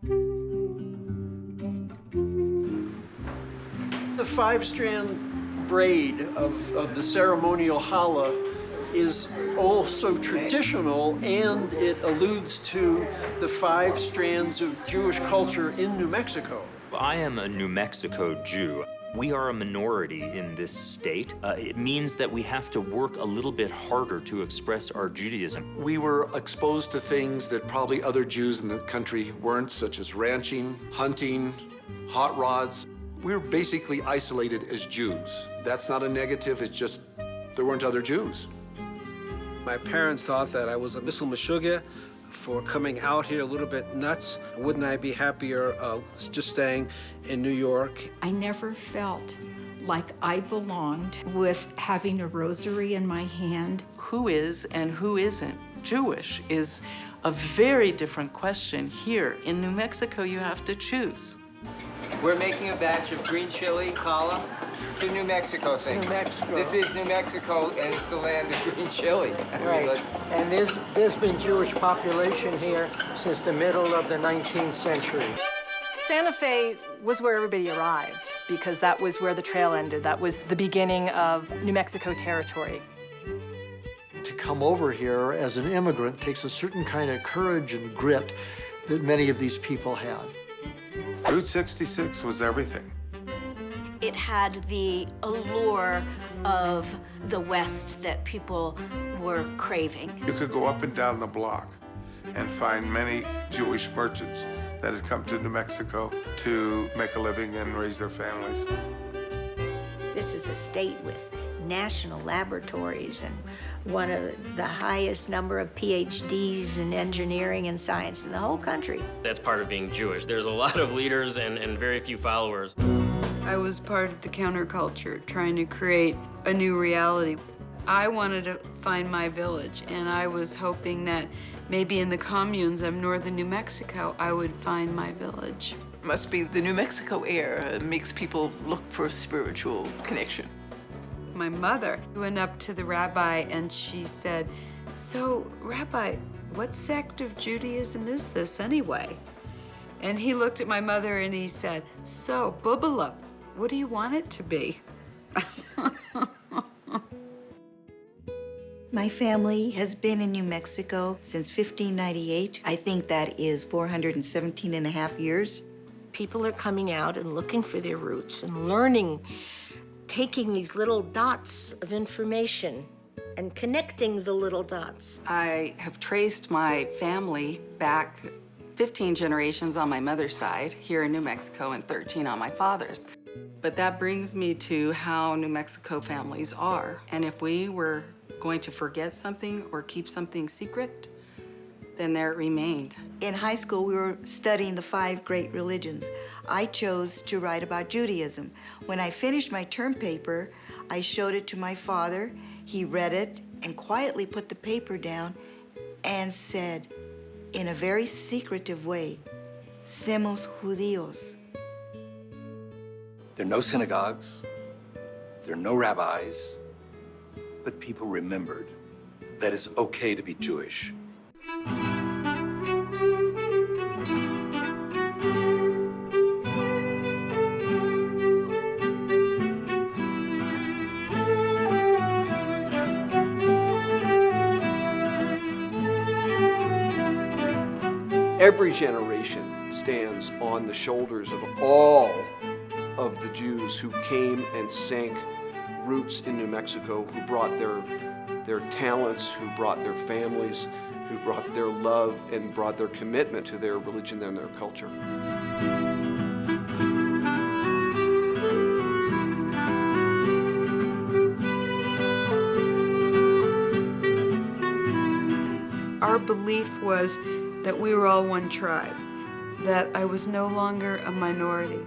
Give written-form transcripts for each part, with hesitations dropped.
The five-strand braid of the ceremonial challah is also traditional, and it alludes to the five strands of Jewish culture in New Mexico. I am a New Mexico Jew. We are a minority in this state. It means that we have to work a little bit harder to express our Judaism. We were exposed to things that probably other Jews in the country weren't, such as ranching, hunting, hot rods. We were basically isolated as Jews. That's not a negative, it's just there weren't other Jews. My parents thought that I was a missile mashugah for coming out here a little bit nuts. Wouldn't I be happier just staying in New York? I never felt like I belonged with having a rosary in my hand. Who is and who isn't Jewish is a very different question. Here in New Mexico, you have to choose. We're making a batch of green chili, challah. It's a New Mexico thing. New Mexico. This is New Mexico, and it's the land of green chili. Right. And there's been Jewish population here since the middle of the 19th century. Santa Fe was where everybody arrived because that was where the trail ended. That was the beginning of New Mexico territory. To come over here as an immigrant takes a certain kind of courage and grit that many of these people had. Route 66 was everything. It had the allure of the West that people were craving. You could go up and down the block and find many Jewish merchants that had come to New Mexico to make a living and raise their families. This is a state with national laboratories and one of the highest number of PhDs in engineering and science in the whole country. That's part of being Jewish. There's a lot of leaders and very few followers. I was part of the counterculture, trying to create a new reality. I wanted to find my village, and I was hoping that maybe in the communes of northern New Mexico, I would find my village. Must be the New Mexico air makes people look for a spiritual connection. My mother went up to the rabbi and she said, "So, Rabbi, what sect of Judaism is this anyway?" And he looked at my mother and he said, "So, Bubala, what do you want it to be?" My family has been in New Mexico since 1598. I think that is 417 and a half years. People are coming out and looking for their roots and learning, taking these little dots of information and connecting the little dots. I have traced my family back 15 generations on my mother's side here in New Mexico and 13 on my father's. But that brings me to how New Mexico families are. And if we were going to forget something or keep something secret, then there it remained. In high school, we were studying the 5 great religions. I chose to write about Judaism. When I finished my term paper, I showed it to my father. He read it and quietly put the paper down and said, in a very secretive way, "Somos judíos." There are no synagogues, there are no rabbis, but people remembered that it's okay to be Jewish. Every generation stands on the shoulders of all of the Jews who came and sank roots in New Mexico, who brought their talents, who brought their families, who brought their love and brought their commitment to their religion and their culture. Our belief was that we were all one tribe, that I was no longer a minority.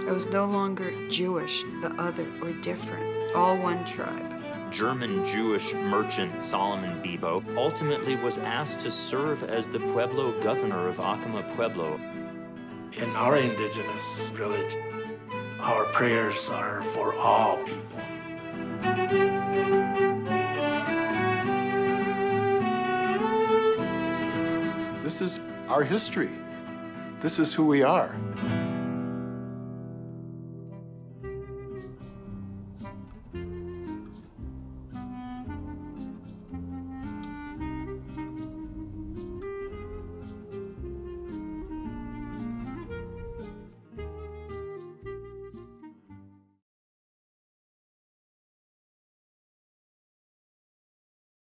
I was no longer Jewish, the other, or different, all one tribe. German Jewish merchant Solomon Bevo ultimately was asked to serve as the Pueblo governor of Acoma Pueblo. In our indigenous village, our prayers are for all people. This is our history. This is who we are.